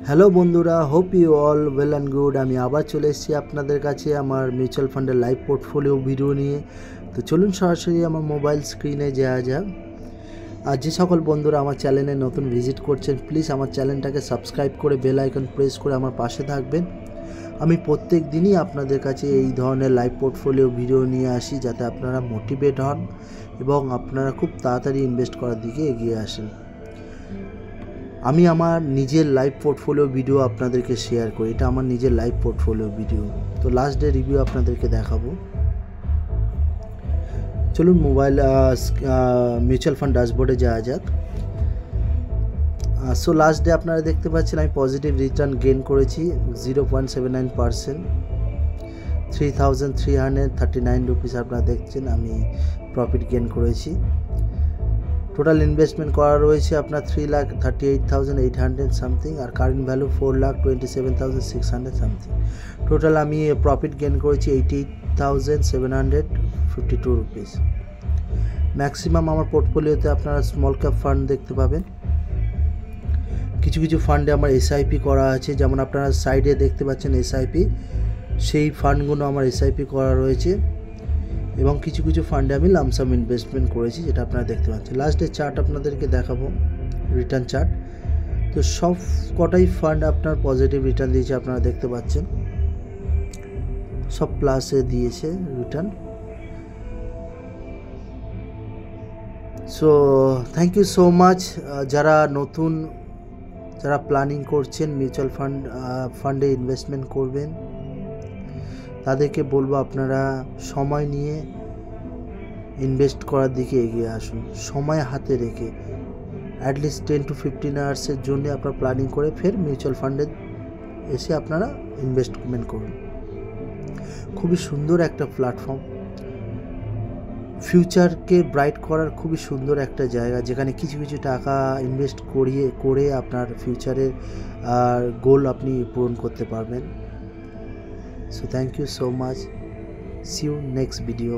Hello বন্ধুরা, hope you all well and good. আমি আবার চলে এসেছি আপনাদের কাছে আমার মিউচুয়াল ফান্ডের লাইভ পোর্টফোলিও ভিডিও নিয়ে। তো চলুন সরাসরি আমার মোবাইল স্ক্রিনে যাওয়া যাক। আর যে সকল বন্ধুরা আমার চ্যানেলে নতুন ভিজিট করছেন, প্লিজ আমার চ্যানেলটাকে সাবস্ক্রাইব করে বেল আইকন প্রেস করে আমার পাশে থাকবেন। আমি প্রত্যেক দিনই আপনাদের কাছে এই ধরনের লাইভ পোর্টফোলিও ভিডিও নিয়ে আসি, যাতে আপনারা মোটিভেট হন এবং আপনারা খুব তাড়াতাড়ি ইনভেস্ট করার দিকে এগিয়ে আসেন। আমি আমার নিজের লাইভ পোর্টফোলিও ভিডিও আপনাদেরকে শেয়ার করি। এটা আমার নিজের লাইভ পোর্টফোলিও ভিডিও। তো লাস্ট ডে রিভিউ আপনাদেরকে দেখাবো। চলুন মোবাইল মিউচুয়াল ফান্ড ড্যাশবোর্ডে যাওয়া যাক। সো লাস্ট ডে আপনারা দেখতে পাচ্ছেন আমি পজিটিভ রিটার্ন গেইন করেছি 0.79%, 3,339 রুপিস আপনারা দেখছেন আমি প্রফিট গেইন করেছি। টোটাল ইনভেস্টমেন্ট করা রয়েছে আপনার 3,38,800 সামথিং, আর কারেন্ট ভ্যালু 4,27,600 সামথিং। টোটাল আমি প্রফিট গেইন করেছি 88,752 রুপিস। ম্যাক্সিমাম আমার পোর্টফোলিওতে আপনারা স্মল ক্যাপ ফান্ড দেখতে পাবেন। কিছু কিছু ফান্ডে আমার এসআইপি করা আছে, যেমন আপনারা সাইডে দেখতে পাচ্ছেন এসআইপি, সেই ফান্ডগুলো আমার এসআইপি করা রয়েছে। এবং কিছু কিছু ফান্ডে আমি লামসাম ইনভেস্টমেন্ট করেছি, যেটা আপনারা দেখতে পাচ্ছেন। লাস্টে চার্ট আপনাদেরকে দেখাবো, রিটার্ন চার্ট। তো সব কটাই ফান্ড আপনার পজিটিভ রিটার্ন দিয়েছে, আপনারা দেখতে পাচ্ছেন সব প্লাসে দিয়েছে রিটার্ন। So thank you so much. যারা প্ল্যানিং করছেন মিউচুয়াল ফান্ডে ইনভেস্টমেন্ট করবেন, তাদেরকে বলবো আপনারা সময় নিয়ে ইনভেস্ট করার দিকে এগিয়ে আসুন। সময় হাতে রেখে অ্যাটলিস্ট 10 to 15 আওয়ার্সের জন্য আপনারা প্ল্যানিং করে ফের মিউচুয়াল ফান্ডে এসে আপনারা ইনভেস্টমেন্ট করুন। খুবই সুন্দর একটা প্ল্যাটফর্ম, ফিউচারকে ব্রাইট করার খুবই সুন্দর একটা জায়গা, যেখানে কিছু কিছু টাকা ইনভেস্ট করে আপনার ফিউচারের গোল আপনি পূরণ করতে পারবেন। So thank you so much. See you next video.